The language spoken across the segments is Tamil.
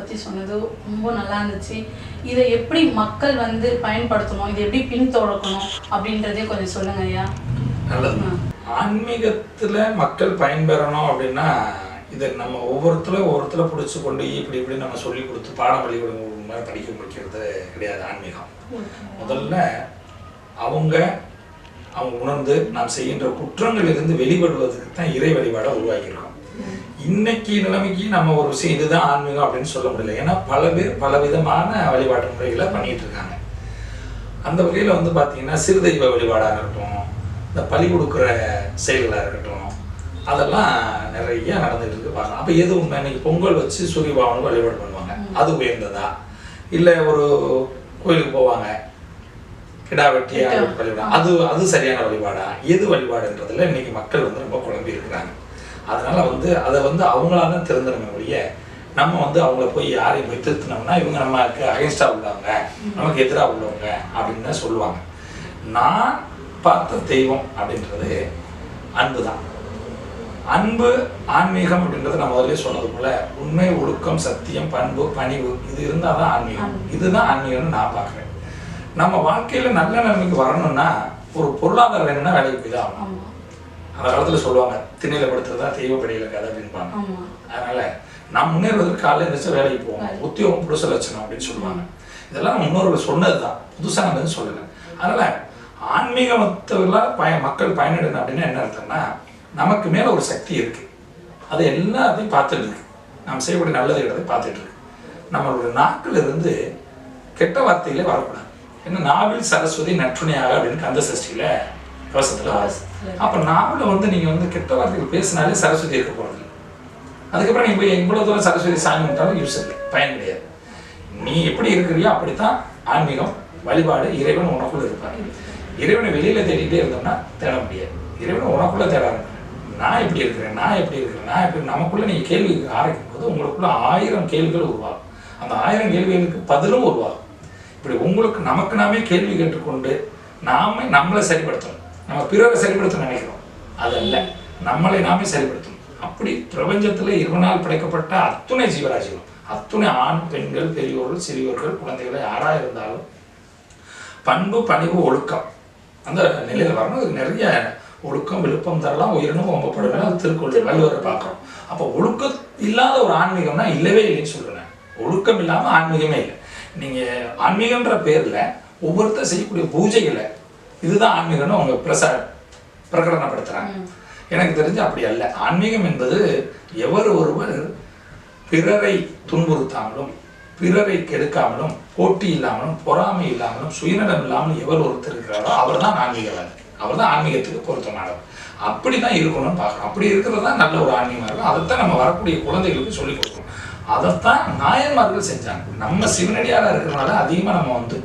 பற்றி சொன்னது ரொம்ப நல்லா இருந்துச்சு. இதை எப்படி மக்கள் வந்து பயன்படுத்தணும், இதை எப்படி பின்தொடக்கணும் அப்படின்றதே கொஞ்சம் சொல்லுங்க ஐயா. நல்லது. ஆன்மீகத்தில் மக்கள் பயன்பெறணும் அப்படின்னா இதை நம்ம ஒவ்வொருத்தர பிடிச்சி கொண்டு இப்படி நம்ம சொல்லி கொடுத்து பாடம் பள்ளிக்கூடம் மாதிரி படிக்க முடிக்கிறது கிடையாது. ஆன்மீகம் முதல்ல அவங்க உணர்ந்து நாம் செய்கின்ற குற்றங்களிலிருந்து வெளிப்படுவதற்கு தான் இறை வழிபாடை உருவாக்கியிருக்கோம். இன்னைக்கு நிலைமைக்கு நம்ம ஒரு விஷயம் இதுதான் ஆன்மீகம் அப்படின்னு சொல்ல முடியல. ஏன்னா பல பேர் பல விதமான வழிபாட்டு முறைகளை பண்ணிட்டு இருக்காங்க. அந்த வகையில் வந்து பார்த்தீங்கன்னா சிறு தெய்வ வழிபாடாக இருக்கட்டும், இந்த பலி கொடுக்குற செயல்களாக இருக்கட்டும், அதெல்லாம் நிறைய நடந்துகிட்டு இருக்கு பார்க்கலாம். அப்போ எது உண்மை? இன்னைக்கு பொங்கல் வச்சு சூரிய பகவானுக்கு வழிபாடு பண்ணுவாங்க, அது உயர்ந்ததா? இல்லை ஒரு கோயிலுக்கு போவாங்க, கிடா வெட்டி வழிபாடு, அது சரியான வழிபாடா? எது வழிபாடுன்றதுல இன்னைக்கு மக்கள் வந்து ரொம்ப குழம்பி இருக்கிறாங்க. அதனால வந்து அதை வந்து அவங்களால தான் திருந்தணுமே ஒழிய நம்ம வந்து அவங்கள போய் யாரையும் போய் திருத்தினோம்னா இவங்க நமக்கு அகைன்ஸ்டா உள்ளவங்க, நமக்கு எதிராக உள்ளவங்க அப்படின்னு தான் சொல்லுவாங்க. நான் பார்த்த தெய்வம் அப்படின்றது அன்பு தான். அன்பு ஆன்மீகம் அப்படின்றது நான் முதல்ல சொன்னது போல உண்மை, ஒழுக்கம், சத்தியம், பண்பு, பணிவு, இது இருந்தால் தான் ஆன்மீகம். இதுதான் ஆன்மீகம்னு நான் பார்க்குறேன். நம்ம வாழ்க்கையில் நல்ல நிலைமைக்கு வரணும்னா ஒரு பொருளாதாரம் வேணும்னா வேலைக்கு போய் தான் ஆகணும். அந்த காலத்தில் சொல்லுவாங்க திண்ணையில படுத்துறதா தெய்வப்படியில கதை அப்படின்பாங்க. அதனால நான் முன்னேறுவதற்கு காலையில் இருந்துச்சு வேலைக்கு போவோம், உத்தியோகம் புருஷ லட்சணம் அப்படின்னு சொல்லுவாங்க. இதெல்லாம் முன்னோர்கள் சொன்னது தான், புதுசாக நம்ம எதுவும் சொல்லலை. அதனால ஆன்மீகத்தவர்களால் மக்கள் பயனடையணும் அப்படின்னா என்ன அர்த்தம்னா நமக்கு மேலே ஒரு சக்தி இருக்கு, அதை எல்லாத்தையும் பார்த்துட்டு இருக்கு, நாம் செய்யக்கூடிய நல்லது இடத்தை பார்த்துட்டு இருக்கு. நம்மளுடைய நாக்கில் இருந்து கெட்ட வார்த்தைகளே வரக்கூடாது. ஏன்னா நாவில் சரஸ்வதி நற்றுணையாக அப்படின்னு கந்த சஷ்டியில கவசத்துல வருது. அப்ப நாவல வந்து நீங்க வந்து கெட்ட வார்த்தைகள் பேசினாலே சரஸ்வதி இருக்க போறது. அதுக்கப்புறம் நீங்க போய் எவ்வளவு தூரம் சரஸ்வதி சாமி விட்டாலும் யூஸ் இல்லை, பயன் கிடையாது. நீ எப்படி இருக்கிறியோ அப்படித்தான் ஆன்மீகம் வழிபாடு. இறைவன் உனக்குள்ள இருப்பாரு. இறைவனை வெளியில தேடிட்டே இருந்தோம்னா தேட முடியாது. இறைவனை உனக்குள்ள தேட ஆரம்பிக்கும். நான் எப்படி இருக்கிறேன், நான் எப்படி நமக்குள்ள நீங்க கேள்வி ஆரம்பிக்கும் போது உங்களுக்குள்ள 1000 கேள்விகள் உருவாகும். அந்த 1000 கேள்விகளுக்கு பதிலும் உருவாகும். இப்படி உங்களுக்கு நமக்கு நாமே கேள்வி கேட்டுக்கொண்டு நம்மளை சரிப்படுத்தணும். நம்ம பிறரை சரிப்படுத்த நினைக்கிறோம், அதல்ல, நம்மளை நாமே சரிப்படுத்தணும். அப்படி பிரபஞ்சத்துல இறைவனால் படைக்கப்பட்ட அத்துணை ஜீவராசிகளும், அத்துணை ஆண் பெண்கள், பெரியோர்கள், சிறியோர்கள், குழந்தைகளை யாரா இருந்தாலும் பண்பு, பணிவு, ஒழுக்கம் அந்த நிலையில வரணும். இது நிறைய ஒழுக்கம், விழுப்பம் தரலாம், உயிரினும் ஓம்பப்படலாம் திருக்குறள் வள்ளுவரை பார்க்கிறோம். அப்போ ஒழுக்கம் இல்லாத ஒரு ஆன்மீகம்னா இல்லவே இல்லைன்னு சொல்றேன். ஒழுக்கம் இல்லாம ஆன்மீகமே இல்லை. நீங்க ஆன்மீகன்ற பேர்ல ஒவ்வொருத்தர் செய்யக்கூடிய பூஜைகளை இதுதான் ஆன்மீகம்னு அவங்க பிரகடனப்படுத்துறாங்க. எனக்கு தெரிஞ்சு அப்படி அல்ல. ஆன்மீகம் என்பது எவர் ஒருவர் பிறரை துன்புறுத்தாமலும், பிறரை கெடுக்காமலும், போட்டி இல்லாமலும், பொறாமை இல்லாமலும், சுயநலம் இல்லாமலும் எவர் ஒருத்தர் இருக்கிறாரோ அவர் தான் ஆன்மீகவாதி. அவர் தான் ஆன்மீகத்துக்கு பொருத்தமானவர். அப்படிதான் இருக்கணும்னு பார்க்கணும். அப்படி இருக்கிறது தான் நல்ல ஒரு ஆன்மீகமாக இருக்கும். அதைத்தான் நம்ம வரக்கூடிய குழந்தைகளுக்கு சொல்லிக் கொடுக்கணும். அதைத்தான் நாயன்மார்கள் செஞ்சாங்க. நம்ம சிவனடியாராக இருக்கிறதுனால அதிகமாக நம்ம வந்து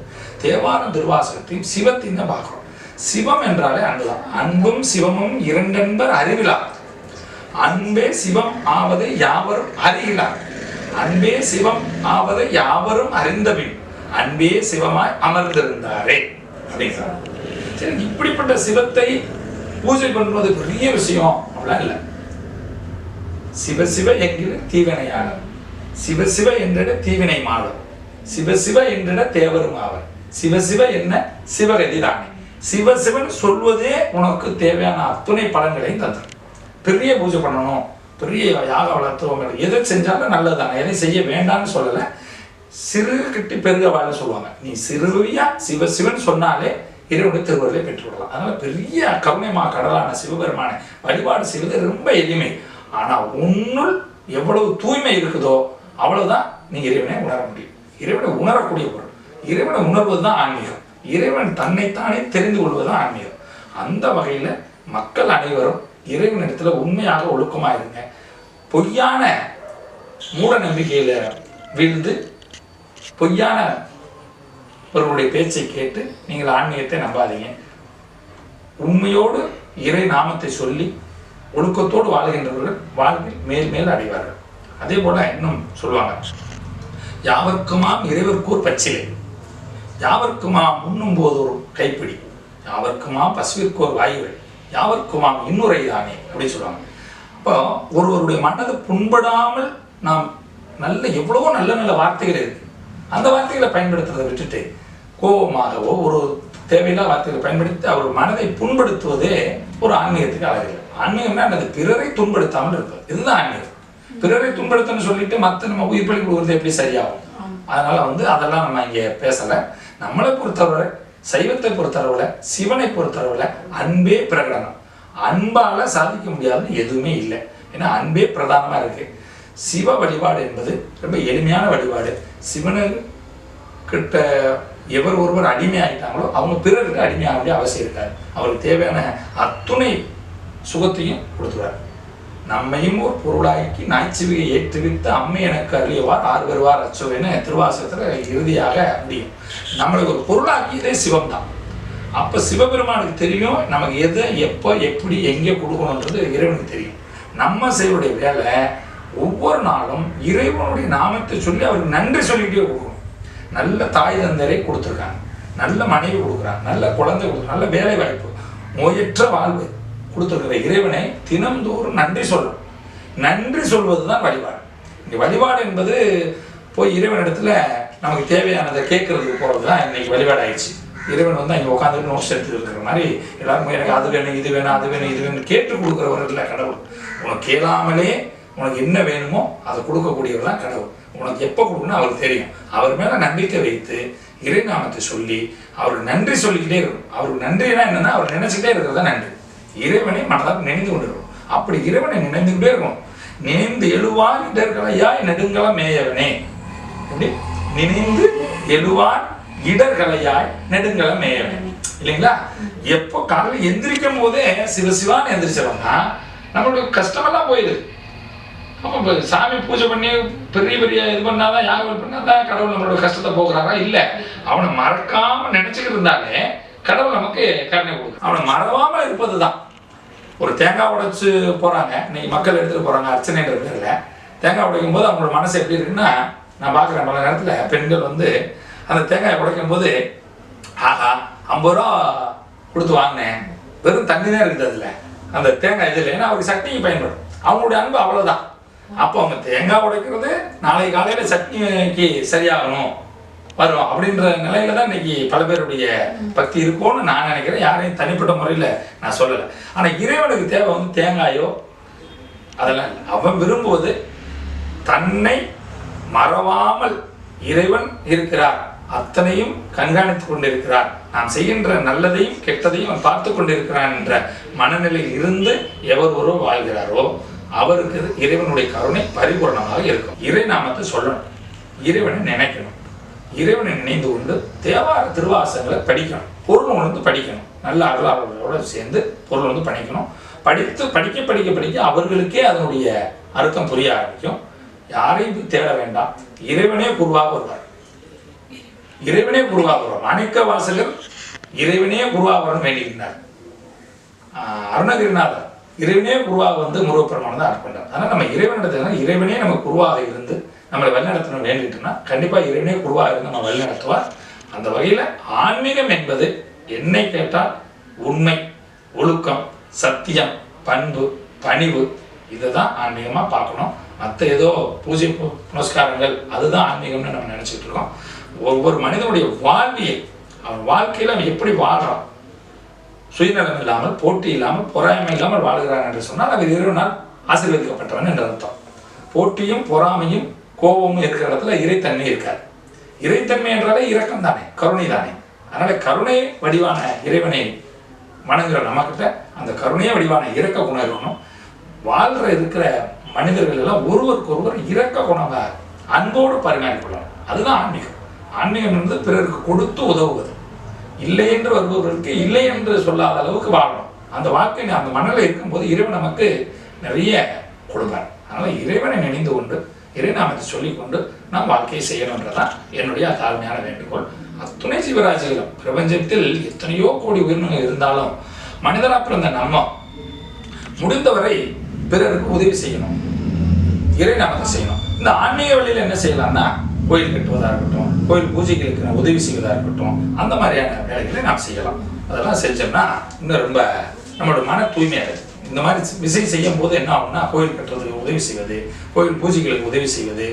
தேவாரம், திருவாசகத்தையும் சிவத்தையும் தான் பார்க்குறோம். சிவம் என்றாலே அன்புதான். அன்பும் சிவமும் இரண்டென்பர் அறிவிலார். அன்பே சிவம் ஆவதை யாவரும் அறிகிறார். அன்பே சிவம் ஆவதை யாவரும் அறிந்தபின் அன்பே சிவமாய் அமர்ந்திருந்தாரே அப்படிங்கிறார். சரி, இப்படிப்பட்ட சிவத்தை பூஜை பண்ணுவது பெரிய விஷயம் அப்படிலாம் இல்லை. சிவசிவ என்கிற தீவினையாளர், சிவசிவ என்றிட தீவினை மாறும், சிவசிவ என்றிட தேவரும் ஆவர், சிவசிவ என்ன சிவகதி தானே. சிவசிவன் சொல்வதே உனக்கு தேவையான அத்துணை பலன்களையும் தந்துடும். பெரிய பூஜை பண்ணணும், பெரிய யாக வளர்த்துவங்க எதை செஞ்சாலும் நல்லது தானே, எதை செய்ய வேண்டாம்னு சொல்லலை. சிறு கட்டி பெருக வாழ சொல்லுவாங்க. நீ சிறுவியா சிவசிவன் சொன்னாலே இறைவனுடைய திருவருளை பெற்றுவிடலாம். அதனால பெரிய கருணைமா கடலான சிவபெருமான வழிபாடு செய்வது ரொம்ப எளிமை. ஆனா உன்னுள் எவ்வளவு தூய்மை இருக்குதோ அவ்வளவுதான் நீங்க இறைவனை உணர முடியும். இறைவனை உணரக்கூடிய பொருள். இறைவனை உணர்வதுதான் ஆன்மீகம். இறைவன் தன்னைத்தானே தெரிந்து கொள்வதுதான் ஆன்மீகம். அந்த வகையில மக்கள் அனைவரும் இறைவனிடத்துல உண்மையாக ஒழுக்கமா இருங்க. பொய்யான மூட நம்பிக்கையில வீழ்ந்து பொய்யான ஒருவருடைய பேச்சை கேட்டு நீங்கள் ஆன்மீகத்தை நம்பாதீங்க. உண்மையோடு இறை நாமத்தை சொல்லி ஒழுக்கத்தோடு வாழ்கின்றவர்கள் வாழ்வில் மேல் மேல் அடைவார்கள். அதே போல இன்னும் சொல்லுவாங்க, யாவர்க்குமாம் இறைவர்க்கூர் பச்சிலை, யாவர்க்குமாம் உண்ணும் போது ஒரு கைப்பிடி, யாவர்க்குமாம் பசுவிற்கோர் வாயுவை, யாவர்க்குமாம் இன்னுரை தானே அப்படின்னு சொல்லுவாங்க. அப்போ ஒருவருடைய மனதை புண்படாமல் நாம் நல்ல எவ்வளவோ நல்ல நல்ல வார்த்தைகள் இருக்கு. அந்த வார்த்தைகளை பயன்படுத்துறதை விட்டுட்டு கோபமாகவோ ஒரு தேவையில்லா வார்த்தைகளை பயன்படுத்தி அவர் மனதை புண்படுத்துவதே ஒரு ஆன்மீகத்துக்கு அழகு. ஆன்மீகம்னா அது பிறரை துன்படுத்தாமல் இருப்பது, இதுதான் ஆன்மீகம். பிறரை துன்படுத்தணும்னு சொல்லிட்டு மற்ற நம்ம உயிர் பலி கொடுக்குறது எப்படி சரியாகும்? அதனால அதெல்லாம் நம்ம இங்கே பேசலை. நம்மளை பொறுத்தவரை, சைவத்தை பொறுத்தளவுல, சிவனை பொறுத்தளவுல அன்பே பிரகடனம். அன்பால சாதிக்க முடியாதுன்னு எதுவுமே இல்லை. ஏன்னா அன்பே பிரதானமா இருக்கு. சிவ வழிபாடு என்பது ரொம்ப எளிமையான வழிபாடு. சிவனுக்கிட்ட எவர் ஒருவர் அடிமையாகிட்டாங்களோ அவங்க பிறருக்கு அடிமையாக வேண்டிய அவசியம் இருக்காது. அவருக்கு தேவையான அத்துணை சுகத்தையும் கொடுத்துருவார். நம்மையும் ஒரு பொருளாக்கி நாய்ச்சிவியை ஏற்றுவித்து அம்மை எனக்கு அருளியவார் ஆறு வருவார் அச்சுவைன்னு திருவாசகத்துல இறுதியாக முடியும். நம்மளை ஒரு பொருளாக்கியதே சிவம் தான். அப்போ சிவபெருமானுக்கு தெரியும் நமக்கு எதை எப்போ எப்படி எங்கே கொடுக்கணுன்றது இறைவனுக்கு தெரியும். நம்ம செய்வடைய வேலை ஒவ்வொரு நாளும் இறைவனுடைய நாமத்தை சொல்லி அவருக்கு நன்றி சொல்லிக்கிட்டே கொடுக்கணும். நல்ல தாய் தந்தரை கொடுத்துருக்காங்க, நல்ல மனைவி கொடுக்குறாங்க, நல்ல குழந்தை கொடுக்குறாங்க, நல்ல வேலை வாய்ப்பு, நோயற்ற வாழ்வு கொடுத்துருக்கிற இறைவனை தினம்தோறும் நன்றி சொல்லணும். நன்றி சொல்வது தான் வழிபாடு. இங்கே வழிபாடு என்பது போய் இறைவனிடத்துல நமக்கு தேவையானதை கேட்கறதுக்கு போகிறது தான் இன்னைக்கு வழிபாடு ஆயிடுச்சு. இறைவன் அங்கே உட்காந்துட்டு நோட்ஸ் எடுத்துட்டு இருக்கிற மாதிரி எல்லாருமே எனக்கு அது வேணும் இது வேணும் அது வேணும் இது வேணும் கேட்டு கொடுக்குறவர் இல்லை கடவுள். உனக்கு கேளாமலே உனக்கு என்ன வேணுமோ அதை கொடுக்கக்கூடியவர் தான் கடவுள். உனக்கு எப்போ கொடுக்கணும் அவருக்கு தெரியும். அவர் மேலே நம்பிக்கை வைத்து இறைநாமத்தை சொல்லி அவருக்கு நன்றி சொல்லிக்கிட்டே இருக்கணும். அவருக்கு நன்றினா என்னன்னா அவர் நினைச்சுக்கிட்டே இருக்கிறதா நன்றி. இறைவனை மனதாக நினைந்து கொண்டு இருக்கணும். அப்படி இறைவனை நினைந்துக்கிட்டே இருக்கணும். நினைந்து எழுவார் இடர்களையாய் நெடுங்கலம் மேயவனே, அப்படி நினைந்து எழுவார் இடர்களையாய் நெடுங்கலம் மேயவனே இல்லைங்களா? எப்போ காலையில் எந்திரிக்கும் போதே சிவசிவான்னு எந்திரிச்சவன்னா நம்மளுக்கு கஷ்டமெல்லாம் போயிடுது. அப்போ சாமி பூஜை பண்ணி பெரிய பெரிய இது பண்ணாதான் யாகம் பண்ணாதான் கடவுள் நம்மளோட கஷ்டத்தை போக்குறாரா? இல்லை. அவனை மறக்காம நினைச்சுக்கிட்டு இருந்தாலே கடவுள் நமக்கு கருணை கொடுக்கும். அவனை மறவாமல் இருப்பது தான். ஒரு தேங்காய் உடைச்சு போறாங்க இன்னைக்கு மக்கள் எடுத்துட்டு போறாங்க அர்ச்சனைன்ற பேர்ல. தேங்காய் உடைக்கும் போது அவங்களோட மனசு எப்படி இருக்குன்னா, நான் பார்க்குறேன் பல நேரத்தில் பெண்கள் அந்த தேங்காயை உடைக்கும் போது ஆஹா 50 ரூபா கொடுத்து வாங்கினேன், வெறும் தண்ணி தான் இருக்குது அதில் அந்த தேங்காய் இதில். ஏன்னா அவருக்கு சட்னிக்கு பயன்படும். அவங்களுடைய அன்பு அவ்வளோதான். அப்போ அவங்க தேங்காய் உடைக்கிறது நாளை காலையில் சட்னிக்கு சரியாகணும் வரும் அப்படின்ற நிலையில தான் இன்னைக்கு பல பேருடைய பக்தி இருக்கும்னு நான் நினைக்கிறேன். யாரையும் தனிப்பட்ட முறையில் நான் சொல்லலை. ஆனால் இறைவனுக்கு தேவை தேங்காயோ அதெல்லாம் இல்லை. அவன் விரும்புவது தன்னை மறவாமல் இறைவன் இருக்கிறார், அத்தனையும் கண்காணித்து கொண்டிருக்கிறார், நாம் செய்கின்ற நல்லதையும் கெட்டதையும் அவன் பார்த்து கொண்டிருக்கிறான் என்ற மனநிலையில் இருந்து எவர் ஒருவர் வாழ்கிறாரோ அவருக்கு இறைவனுடைய கருணை பரிபூர்ணமாக இருக்கும். இறை நாமத்தை சொல்லணும், இறைவனை நினைக்கணும், இறைவனை நினைந்து கொண்டு தேவார திருவாசகங்களை படிக்கணும், பொருள் உணர்ந்து படிக்கணும், நல்ல அருளாளர்களோடு சேர்ந்து பொருள் படிக்கணும். படித்து படிக்க படிக்க படிக்க அவர்களுக்கே அதனுடைய அர்த்தம் புரிய ஆரம்பிக்கும். யாரையும் தேட வேண்டாம், இறைவனே குருவாக வருவார். இறைவனே குருவாக வருவார். மாணிக்க வாசகர் இறைவனே குருவாக வரணும் வேண்டியிருந்தார். அருணகிரிநாதர் இறைவனே குருவாக முருகப்பெருமானை தான் ஆட்கொண்டார். அதனால் நம்ம இறைவனிடத்துல இறைவனே நம்ம குருவாக இருந்து நம்மளை வழிநடத்தணும் வேண்டிட்டோம்னா கண்டிப்பாக இறைவனே குருவாக இருந்து நம்ம வழிநடத்துவார். அந்த வகையில் ஆன்மீகம் என்பது என்னை கேட்டால் உண்மை, ஒழுக்கம், சத்தியம், பண்பு, பணிவு, இதை தான் ஆன்மீகமாக பார்க்கணும். மற்ற ஏதோ பூஜை புனஸ்காரங்கள் அதுதான் ஆன்மீகம்னு நம்ம நினச்சிட்டு இருக்கோம். ஒவ்வொரு மனிதனுடைய வாழ்வியை அவன் வாழ்க்கையில் அவன் எப்படி வாழ்றான், சுயநலம் இல்லாமல் போட்டி இல்லாமல் பொறாமை இல்லாமல் வாழ்கிறான் என்று சொன்னால் அவர் இறைவனால் ஆசீர்வதிக்கப்பட்டவன் என்ற அர்த்தம். போட்டியும் பொறாமையும் கோபமும் இருக்கிற இடத்துல இறைத்தன்மை இருக்காது. இறைத்தன்மை என்றாலே இரக்கம் தானே, கருணை தானே. அதனால கருணை வடிவான இறைவனை வணங்குற நம்மக்கிட்ட அந்த கருணையை வடிவான இரக்க குணம் இருக்கணும். வாழ்ற இருக்கிற மனிதர்கள் எல்லாம் ஒருவருக்கு ஒருவர் இரக்க குணமாக அன்போடு பரிமாறிக்கொள்ளணும். அதுதான் ஆன்மீகம். ஆன்மீகம் என்பது பிறருக்கு கொடுத்து உதவுவது, இல்லை என்று வருபவர்களுக்கு இல்லை என்று சொல்லாத அளவுக்கு வாழணும். அந்த வாழ்க்கை அந்த மனதில் இருக்கும்போது இறைவன் நமக்கு நிறைய கொடுப்பார். அதனால இறைவனை நினைந்து கொண்டு இறைநாமத்தை சொல்லிக்கொண்டு நாம் வாழ்க்கையை செய்யணுன்றதான் என்னுடைய தாழ்மையான வேண்டுகோள். அத்துணை ஜீவராசிகளும் பிரபஞ்சத்தில் எத்தனையோ கோடி உயிரினங்கள் இருந்தாலும் மனிதனா பிறந்த நம்ம முடிந்தவரை பிறருக்கு உதவி செய்யணும், இறைநாமத்தை செய்யணும். இந்த ஆன்மீக வழியில் என்ன செய்யலாம்னா கோயில் கட்டுவதாக இருக்கட்டும், கோயில் பூஜைகளுக்கு உதவி செய்வதாக இருக்கட்டும், அந்த மாதிரியான வேலைகளை நாம் செய்யலாம். அதெல்லாம் செஞ்சோம்னா இன்னும் ரொம்ப நம்மளோட மன தூய்மையாக இந்த மாதிரி விஷயம் செய்யும் போது என்ன ஆகும்னா கோயில் கட்டுறதுக்கு உதவி செய்வது, கோயில் பூஜைகளுக்கு உதவி செய்வது,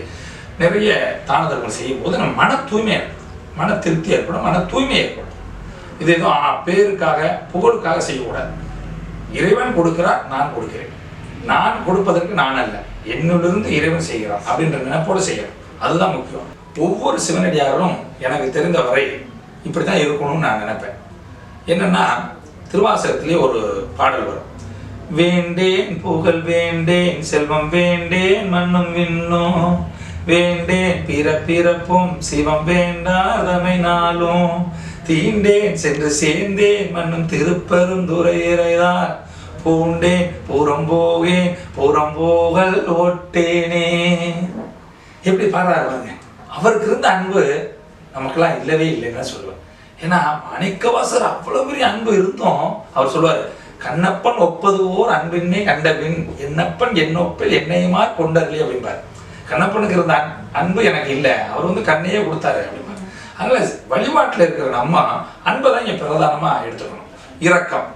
நிறைய தான தர்மம் செய்யும் போது நம்ம மன தூய்மை ஏற்படும், மன திருப்தி ஏற்படும், மன தூய்மை ஏற்படும். இது எதுவும் பேருக்காக புகழுக்காக செய்யக்கூடாது. இறைவன் கொடுக்கிறார், நான் கொடுக்கிறேன். நான் கொடுப்பதற்கு நான் அல்ல, என்னிலிருந்து இறைவன் செய்கிறான் அப்படின்ற நினைப்போடு செய்யணும். அதுதான் முக்கியம். ஒவ்வொரு சிவனடியாரும் எனக்கு தெரிந்த வரை இப்படித்தான் இருக்கணும்னு நான் நினைப்பேன். என்னன்னா, திருவாசகத்திலே ஒரு பாடல் வரும். வேண்டேன் புகழ் வேண்டேன், செல்வம் வேண்டேன், மண்ணும் விண்ணும் வேண்டேன், பிறப்பும் சிவம் வேண்டாதமை நாளும் தீண்டேன், சென்று சேர்ந்தேன் மண்ணும் திருப்பெருந்துறையிறைதான் பூண்டேன், புறம்போகல் ஓட்டேனே. எப்படி பாடுறாருங்க. அவருக்கு இருந்த அன்பு நமக்கெல்லாம் இல்லவே இல்லைன்னு சொல்லுவேன். ஏன்னா மாணிக்கவாசகர் அவ்வளவு பெரிய அன்பு இருந்தும் அவர் சொல்லுவார், கண்ணப்பன் ஒப்பது ஓர் அன்பின்னே கண்டபின் என்னப்பன் என்னொப்பில் என்னையுமா கொண்டர்லி அப்படின்பார். கண்ணப்பனுக்கு இருந்த அன்பு எனக்கு இல்லை, அவர் கண்ணையே கொடுத்தாரு அப்படின்பார். அதனால வழிபாட்டில் இருக்கிற நம்ம அன்பை தான் இங்கே பிரதானமாக எடுத்துக்கணும். இரக்கம்,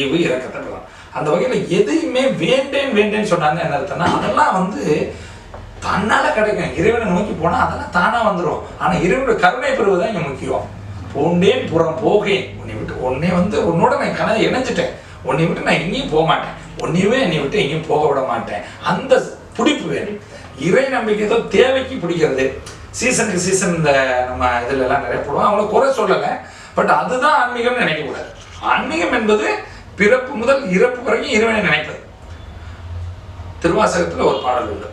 ஈவு இரக்கத்தை பிரதானம். அந்த வகையில் எதையுமே வேண்டேன்னு சொன்னாங்க. என்ன அர்த்தம்னா, அதெல்லாம் தன்னால கிடைக்கும். இறைவனை நோக்கி போனால் அதெல்லாம் தானா வந்துடும். ஆனால் இறைவனுடைய கருணை பெறுவதுதான் இங்கே முக்கியம். பூண்டேன் புறம் போகேன், உன்னை விட்டு உன்னே உன்னோட நான் கனவை இணைஞ்சிட்டேன், உன்னை விட்டு நான் எங்கேயும் போக மாட்டேன், உன்னையுமே என்னை விட்டு எங்கேயும் போக விட மாட்டேன். அந்த பிடிப்பு வேணும். இறை நம்பிக்கை ஏதோ தேவைக்கு பிடிக்கிறது. சீசனுக்கு சீசன் இந்த நம்ம இதில் எல்லாம் நிறைய போடுவோம், அவங்கள குறை சொல்லலை. பட் அதுதான் ஆன்மீகம்னு நினைக்கக்கூடாது. ஆன்மீகம் என்பது பிறப்பு முதல் இறப்பு வரைக்கும் இறைவனை நினைப்பது. திருவாசகத்தில் ஒரு பாடல் உண்டு.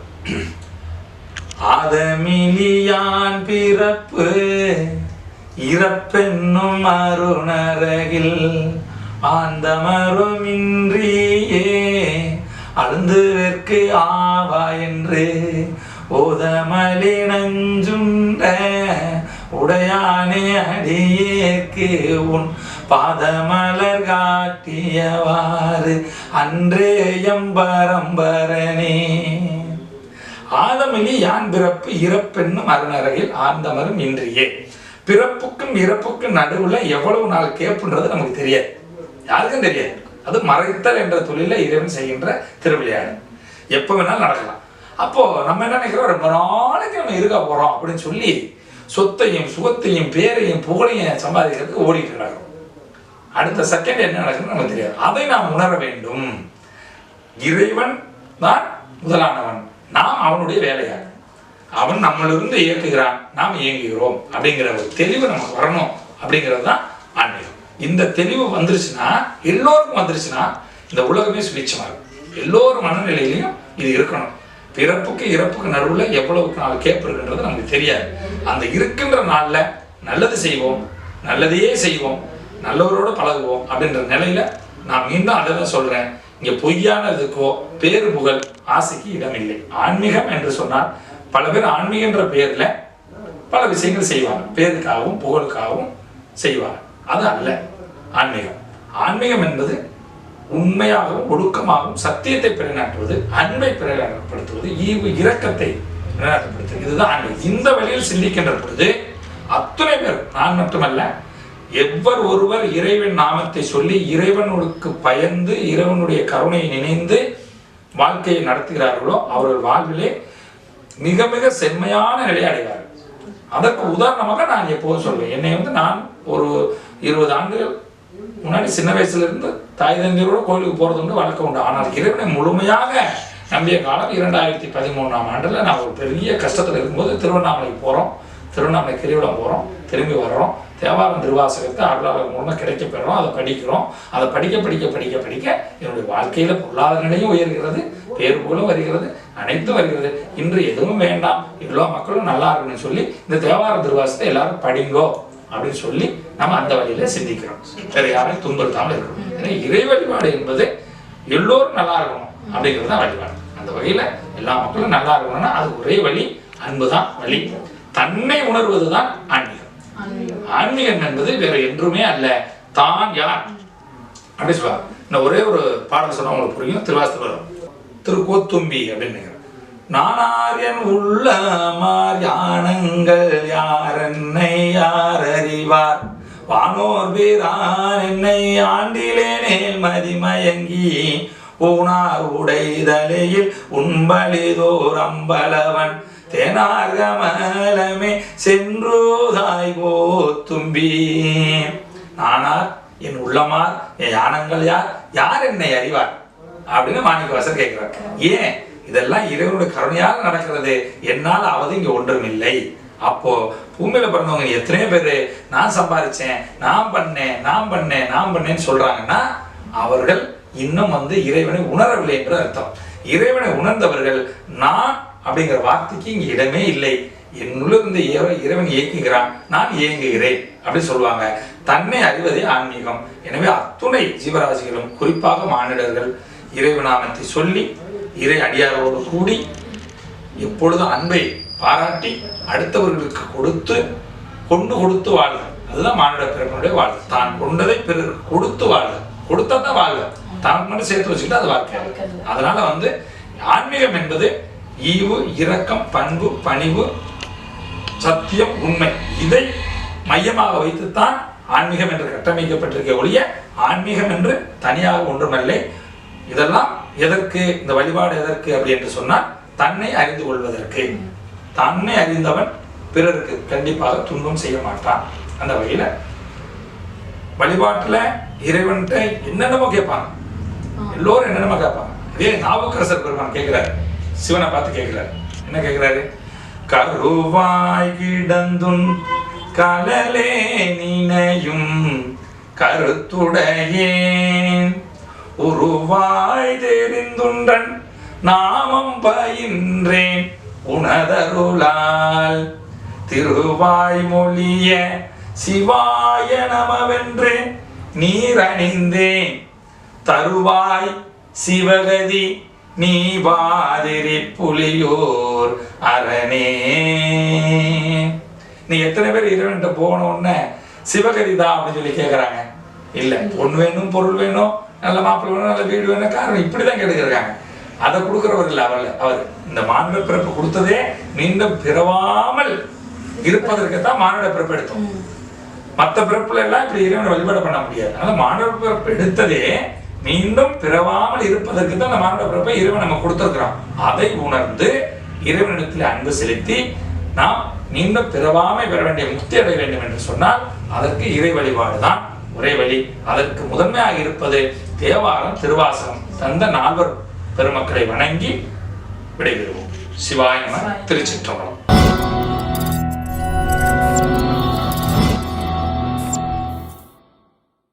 ஆதமிலியான் பிறப்பு இறப்பென்னும் அருணரகில் ஆந்தமருமின்றியே அழுந்துவதற்கு ஆவா என்று ஓதமலி நஞ்சுண்ட உடையானே அடியேற்கு உன் பாதமலர் காட்டியவாறு அன்றே எம்பரம்பரனே. ஆதமிலி யான் பிறப்பு இறப்பென்னும் அருணரகில் ஆந்தமரும் இன்றியே. பிறப்புக்கும் இறப்புக்கும் நடுவுல எவ்வளவு நாள் கேப்புன்றது நமக்கு தெரியாது, யாருக்கும் தெரியாது. அது மறைத்தல் என்ற தொழில இறைவன் செய்கின்ற திருவிளையாடு. எப்ப வேணாலும் நடக்கலாம். அப்போ நம்ம என்ன நினைக்கிறோம், ரொம்ப நாளைக்கு நம்ம இருக்க போறோம் அப்படின்னு சொல்லி சொத்தையும் சுகத்தையும் பேரையும் புகழையும் சம்பாதிக்கிறதுக்கு ஓடிட்டு நடக்கும். அடுத்த செகண்ட் என்ன நடக்குன்னு நமக்கு தெரியாது. அதை நாம் உணர வேண்டும். இறைவன் தான் முதலானவன், நாம் அவனுடைய வேலையாக. அவன் நம்மளிருந்து இயக்குகிறான், நாம் இயங்குகிறோம் அப்படிங்கிற ஒரு தெளிவு நமக்கு வரணும். அப்படிங்கிறது தான் ஆன்மீகம். இந்த தெளிவு வந்துருச்சுன்னா, எல்லோருக்கும் வந்துருச்சுன்னா இந்த உலகமே சுபிட்சமாகும். எல்லோரும் மனநிலையிலையும் இது இருக்கணும். பிறப்புக்கு இறப்புக்கு நடுவில் எவ்வளவுக்கு நாள் கேப்பு இருக்குன்றது நமக்கு தெரியாது. அந்த இருக்கின்ற நாள்ல நல்லது செய்வோம், நல்லதையே செய்வோம், நல்லவரோட பழகுவோம் அப்படின்ற நிலையில நான் மீண்டும் அதை தான் சொல்றேன். இங்க பொய்யானதுக்கோ பேரு புகழ் ஆசைக்கு இடமில்லை. ஆன்மீகம் என்று சொன்னால் பல பேர் ஆன்மீகன்ற பேர்ல பல விஷயங்கள் செய்வாங்க, பேருக்காகவும் புகழுக்காகவும் செய்வாங்க. அது அல்ல ஆன்மீகம். ஆன்மீகம் என்பது உண்மையாகவும் ஒடுக்கமாகவும் சத்தியத்தை பிறநாட்டுவது, அன்பை பிறப்படுத்துவது, ஈவு இரக்கத்தை பிறநாட்டப்படுத்துவது. இதுதான் ஆன்மீகம். இந்த வழியில் சிந்திக்கின்ற பொழுது அத்தனை பேர், நான் மட்டுமல்ல, எவர் ஒருவர் இறைவன் நாமத்தை சொல்லி இறைவனுக்கு பயந்து இறைவனுடைய கருணையை நினைந்து வாழ்க்கையை நடத்துகிறார்களோ அவர்கள் வாழ்விலே மிக மிக செம்மையான நிலையை அடைவார்கள். அதற்கு உதாரணமாக நான் எப்போதும் சொல்வேன். என்னை நான் ஒரு 20 ஆண்டுகள் முன்னாடி சின்ன வயசுல இருந்து தாய் தந்தையரோட கோயிலுக்கு போறது உண்டு, வழக்கம் உண்டு. ஆனால் இறைவனை முழுமையாக நம்பிய காலம் 2013ஆம் ஆண்டுல நான் ஒரு பெரிய கஷ்டத்துல இருக்கும்போது திருவண்ணாமலைக்கு போறோம், திருவண்ணாமலை கிரிவலம் போறோம், திரும்பி வர்றோம். தேவாரம் திருவாசகத்தை அருளாளர் மூலமாக கிடைக்க பெறோம், அதை படிக்கிறோம். அதை படிக்க படிக்க படிக்க படிக்க என்னுடைய வாழ்க்கையில பொருளாதார நிலையும் உயர்கிறது, பேருபுகளும் வருகிறது, அனைத்தும் வருகிறது. இன்று எதுவும் வேண்டாம், எல்லா மக்களும் நல்லா இருக்குன்னு சொல்லி இந்த தேவாரம் திருவாசகத்தை எல்லாரும் படிங்கோ அப்படின்னு சொல்லி நம்ம அந்த வழியில சிந்திக்கிறோம். வேற யாரையும் துன்புறுத்தாமல் இருக்கணும். ஏன்னா இறை வழிபாடு என்பது எல்லோரும் நல்லா இருக்கணும் அப்படிங்கிறது தான் வழிபாடு. அந்த வகையில எல்லா மக்களும் நல்லா இருக்கணும்னா அது ஒரே வழி, அன்புதான் வழி. தன்னை உணர்வதுதான் ஆன்மீகம். ஆன்மீகம் என்பது வேற என்றுமே அல்ல. தான் யார் அப்படி சொல்லுவாங்க. இந்த ஒரே ஒரு பாடல் சொன்னா உங்களுக்கு புரியும். திருவாசகத்தில் வரும், திருக்கோத்தும்பி அப்படின்னு. நானாரியன் உள்ளமார் யானங்கள் யார் என்னை யார் அறிவார், வானோர் வீரான் என்னை ஆண்டிலேனேல் மதிமயங்கி ஊனார் உடைதலையில் உண்பலிதோர் அம்பலவன் தேனார்கமலமே சென்றோதாய் போத்தும்பி. நானார் என் உள்ளமார் என் யானங்கள் யார், யார் என்னை அறிவார் அப்படின்னு மாணிக்கவாசர் கேட்கிறார். ஏன் இதெல்லாம் இறைவனுடைய கருணையால் நடக்கிறது, என்னால் ஆவது இங்க ஒன்றும் இல்லை. அப்போ பூமியில பிறந்தவங்க எத்தனையோ பேரு நான் சம்பாதிச்சேன், நான் பண்ணேன்னு சொல்றாங்கன்னா அவர்கள் இன்னும் இறைவனை உணரவில்லை என்று அர்த்தம். இறைவனை உணர்ந்தவர்கள் நான் அப்படிங்கிற வார்த்தைக்கு இங்க இடமே இல்லை. என்னுள்ள இருந்து இறைவன் இயக்குகிறான், நான் இயங்குகிறேன் அப்படின்னு சொல்லுவாங்க. தன்னை அறிவதே ஆன்மீகம். எனவே அத்துணை ஜீவராசிகளும் குறிப்பாக மானிடர்கள் இறைவனாமத்தை சொல்லி இறை அடியாரோடு கூடி எப்பொழுதும் அன்பை பாராட்டி அடுத்தவர்களுக்கு கொடுத்து வாழ்க. அதுதான் மானிட பிறப்பினுடைய வாழ்வு. தான் கொண்டதை பிறருக்கு கொடுத்து வாழ்க. கொடுத்தா தான் வாழ்க. தனக்கு மட்டும் சேர்த்து வச்சுக்கிட்டு அது வாழ்க்கை. அதனால ஆன்மீகம் என்பது ஈவு, இரக்கம், பண்பு, பணிவு, சத்தியம், உண்மை, இதை மையமாக வைத்துத்தான் ஆன்மீகம் என்று கட்டமைக்கப்பட்டிருக்க ஒழிய ஆன்மீகம் என்று தனியாக ஒன்றுமில்லை. இதெல்லாம் எதற்கு, இந்த வழிபாடு எதற்கு அப்படி என்று சொன்னால் தன்னை அறிந்து கொள்வதற்கு. தன்னை அறிந்தவன் பிறருக்கு கண்டிப்பாக துன்பம் செய்ய மாட்டான். அந்த வகையில வழிபாட்டுல இறைவன்கிட்ட என்னென்னமோ கேட்பாங்க, எல்லோரும் என்னென்னமோ கேட்பாங்க. இதே நாவுக்கரசர் பெருமான் கேட்கிறாரு, சிவனை பார்த்து கேட்கிறாரு. என்ன கேட்கிறாரு? கருவாய் கிடந்துன் கலலே நினையும் கருத்துடையேன் உருவாய் தெரிந்துன்றன் நாமம் பயின்றேன் உணதருளால் திருவாய் மொழிய சிவாய நமவென்று நீரணிந்தேன் தருவாய் சிவகதி நீ பாதிரி புலியோர் அரணே. நீ எத்தனை பேர் இறைவன்கிட்ட போனோன்னு சிவகதி தான் அப்படின்னு சொல்லி கேட்குறாங்க? இல்லை, பொண்ணு வேணும், பொருள் வேணும், நல்ல மாப்பிள்ளை வேணும், நல்ல வீடு வேணும், காரணம் இப்படிதான் கேட்டுக்கிறாங்க. அதை கொடுக்குறவர் இல்லை. அவர் இந்த மானுட பிறப்பு கொடுத்ததே மீண்டும் பிறவாமல் இருப்பதற்குத்தான் மானுட பிறப்பு எடுத்தோம். மற்ற பிறப்புல எல்லாம் இப்படி இறைவனை வழிபாடு பண்ண முடியாது. அதனால மானுட பிறப்பு எடுத்ததே மீண்டும் பிறவாமல் இருப்பதற்கு தான் அந்த மானுட பிறப்பை இறைவன் நம்ம கொடுத்திருக்கிறோம். அதை உணர்ந்து இறைவனிடத்தில் அன்பு செலுத்தி நாம் மீண்டும் பிறவாமை பெற வேண்டிய முக்தி அடைய வேண்டும் என்று சொன்னால் அதற்கு இறை வழிபாடுதான் ஒரே வழி. அதற்கு முதன்மையாக இருப்பது தேவாரம், திருவாசகம் தந்த 4 பெருமக்களை வணங்கி விடைபெறுவோம். சிவாய நம. திருச்சிற்றம்பலம்.